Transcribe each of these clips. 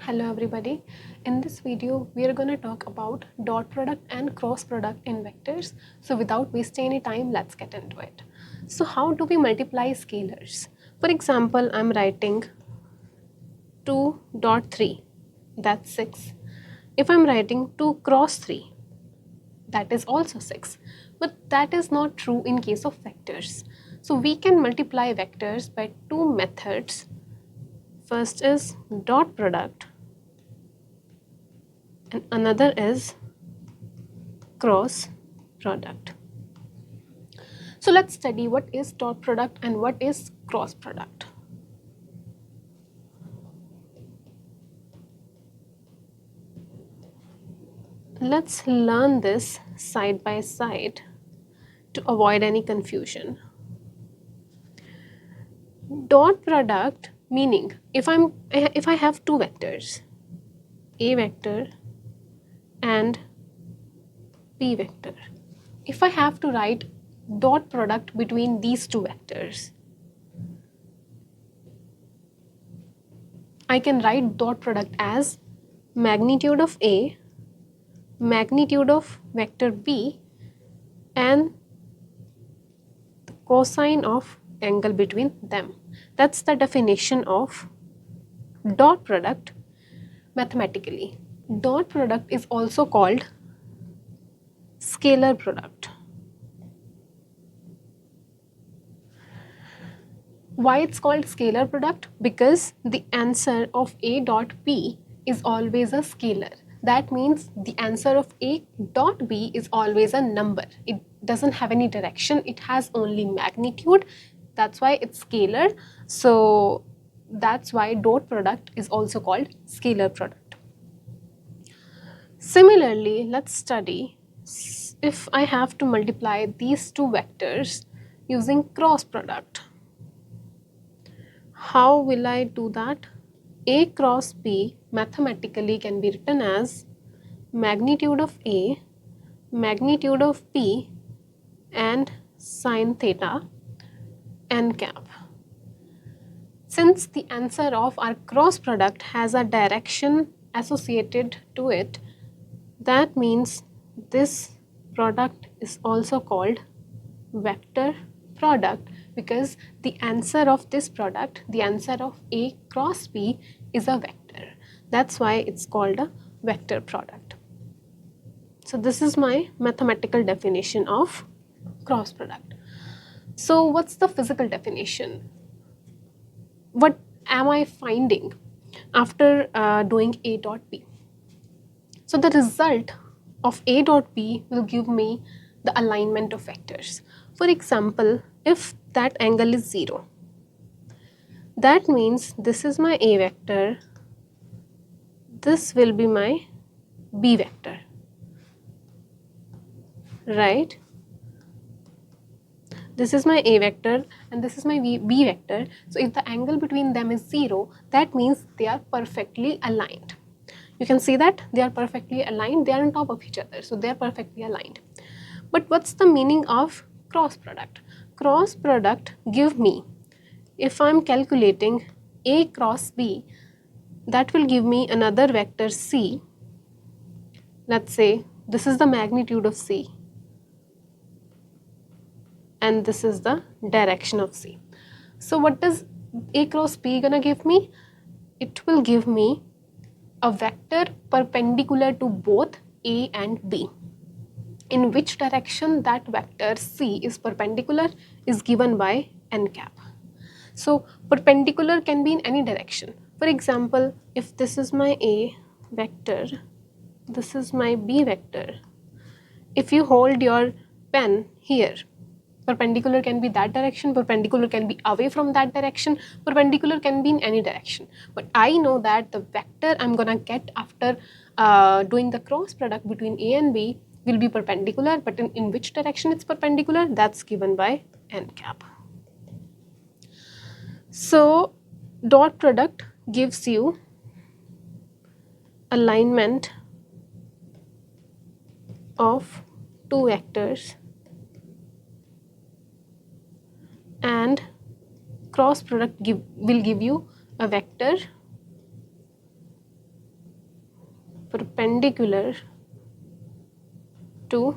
Hello everybody. In this video, we are going to talk about dot product and cross product in vectors. So without wasting any time, let's get into it. So how do we multiply scalars? For example, I'm writing 2 dot 3, that's 6. If I'm writing 2 cross 3, that is also 6. But that is not true in case of vectors. So we can multiply vectors by two methods. First is dot product and another is cross product. So let's study what is dot product and what is cross product. Let's learn this side by side to avoid any confusion. Dot product meaning if I have two vectors, A vector and B vector. If I have to write dot product between these two vectors, I can write dot product as magnitude of A, magnitude of vector B, and the cosine of angle between them. That's the definition of dot product mathematically. Dot product is also called scalar product. Why it's called scalar product? Because the answer of A dot B is always a scalar. That means the answer of A dot B is always a number. It doesn't have any direction, it has only magnitude. That's why it's scalar. So that's why dot product is also called scalar product. Similarly, let's study if I have to multiply these two vectors using cross product. How will I do that? A cross B mathematically can be written as magnitude of A, magnitude of B, and sine theta n cap. Since the answer of our cross product has a direction associated to it, that means this product is also called vector product because the answer of this product, the answer of A cross B, is a vector. That's why it's called a vector product. So this is my mathematical definition of cross product. So what's the physical definition? What am I finding after doing A dot B? So the result of A dot B will give me the alignment of vectors. For example, if that angle is 0, that means this is my A vector, this will be my B vector, right? This is my A vector and this is my B vector. So if the angle between them is 0, that means they are perfectly aligned. You can see that they are perfectly aligned, they are on top of each other, so they are perfectly aligned. But what's the meaning of cross product? Cross product give me, if I'm calculating A cross B, that will give me another vector C. Let's say this is the magnitude of C and this is the direction of C. So what does A cross B gonna give me? It will give me a vector perpendicular to both A and B. In which direction that vector C is perpendicular is given by n cap. So perpendicular can be in any direction. For example, if this is my A vector, this is my B vector. If you hold your pen here, perpendicular can be that direction, perpendicular can be away from that direction, perpendicular can be in any direction. But I know that the vector I'm gonna get after doing the cross product between A and B will be perpendicular, but in which direction it's perpendicular, that's given by n cap. So dot product gives you alignment of two vectors and cross product will give you a vector perpendicular to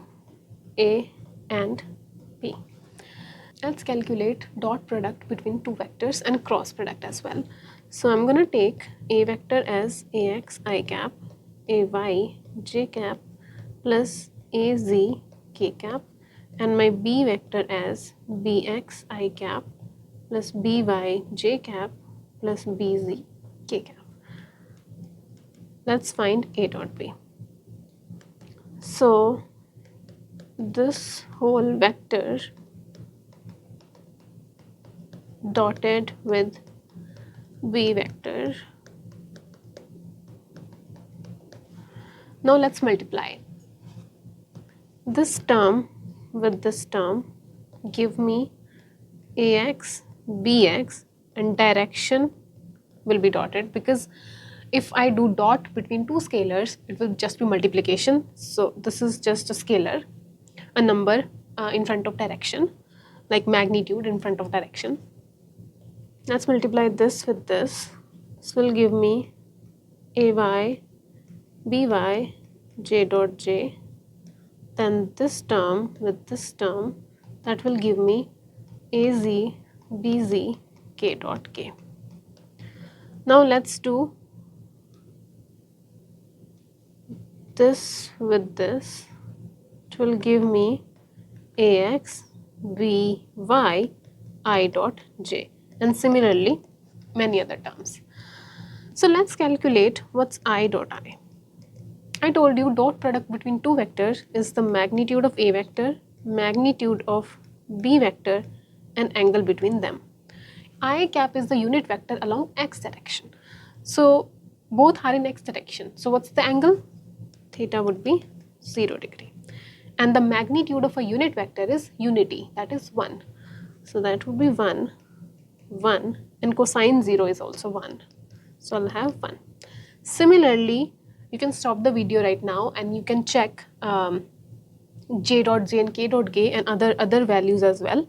A and B. Let's calculate dot product between two vectors and cross product as well. So I'm going to take A vector as AX I cap, AY J cap plus AZ K cap, and my B vector as BX I cap plus BY J cap plus BZ K cap. Let's find A dot B. So this whole vector dotted with B vector. Now let's multiply. This term with this term give me AX, BX, and direction will be dotted, because if I do dot between two scalars, it will just be multiplication. So this is just a scalar, a number in front of direction, like magnitude in front of direction. Let's multiply this with this. This will give me AY, BY, J dot J. Then this term with this term, that will give me AZ, BZ, K dot K. Now let's do this with this. It will give me AX, BY, I dot J, and similarly many other terms. So let's calculate what's I dot I. I told you dot product between two vectors is the magnitude of A vector, magnitude of B vector, and angle between them. I cap is the unit vector along x direction. So both are in x direction. So what's the angle? Theta would be 0 degree. And the magnitude of a unit vector is unity, that is 1. So that would be 1, 1, and cosine 0 is also 1. So I'll have 1. Similarly, you can stop the video right now and you can check J dot J and K dot K and other values as well,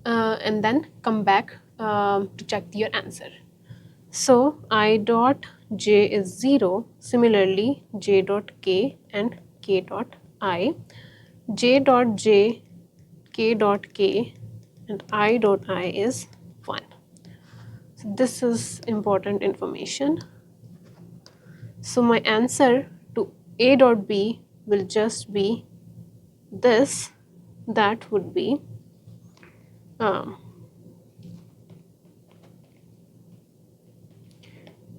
and then come back to check your answer. So I dot J is 0. Similarly, J dot K and K dot I. J dot J, K dot K, and I dot I is 1. So this is important information. So my answer to A dot B will just be this. That would be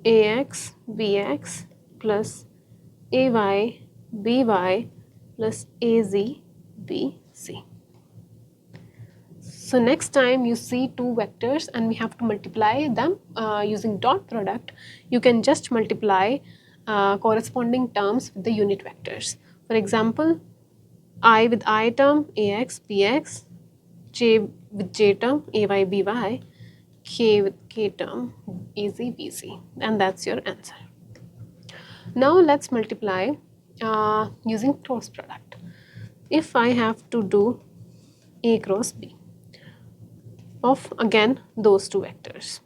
AX, BX plus AY, BY plus AZ, BC. So next time you see two vectors and we have to multiply them using dot product, you can just multiply corresponding terms with the unit vectors. For example, I with I term, AX, BX, J with J term, AY, BY, K with K term, AZ, BC, and that's your answer. Now let's multiply using cross product. If I have to do A cross B of again those two vectors,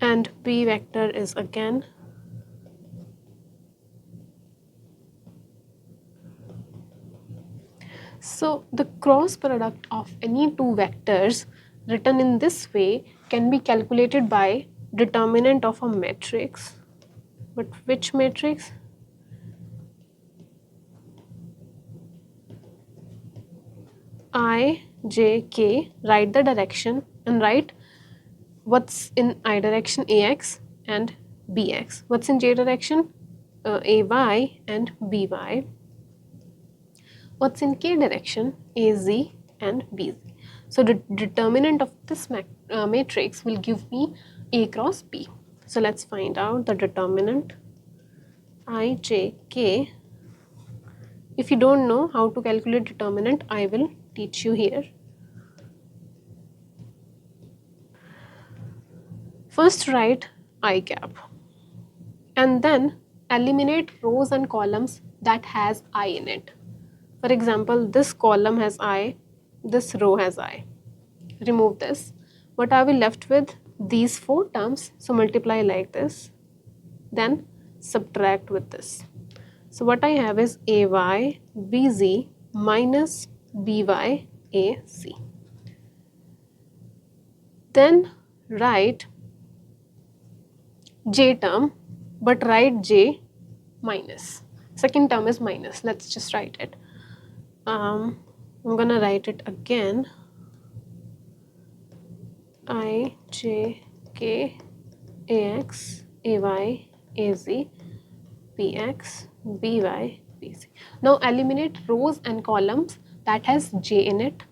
and B vector is again so the cross product of any two vectors written in this way can be calculated by determinant of a matrix. But which matrix? I, J, K. Write the direction and write what's in I direction, AX and BX. What's in J direction? AY and BY. What's in K direction? AZ and BZ. So the determinant of this matrix will give me A cross B. So let's find out the determinant I, J, K. If you don't know how to calculate determinant, I will teach you here. First write I cap and then eliminate rows and columns that has I in it. For example, this column has I, this row has I. Remove this. What are we left with? these four terms, so multiply like this, then subtract with this. So what I have is AY BZ minus BY AC. Then write J term, but write J minus. Second term is minus. Let's just write it. I'm gonna write it again. I J K AX AY AZ PX BY BC. Now eliminate rows and columns that has J in it.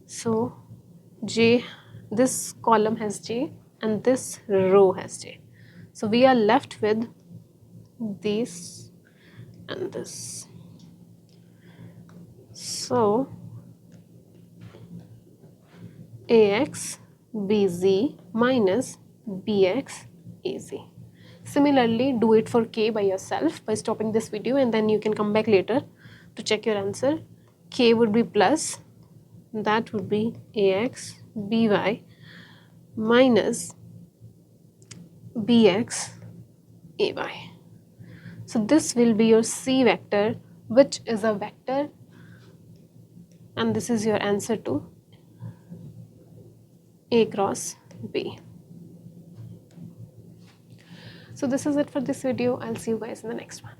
So J, this column has J and this row has J. So we are left with this and this. So AX BZ minus BX AZ. Similarly, do it for K by yourself by stopping this video, and then you can come back later to check your answer. K would be plus, that would be AX BY minus BX AY. So this will be your C vector, which is a vector, and this is your answer to A cross B. So this is it for this video. I'll see you guys in the next one.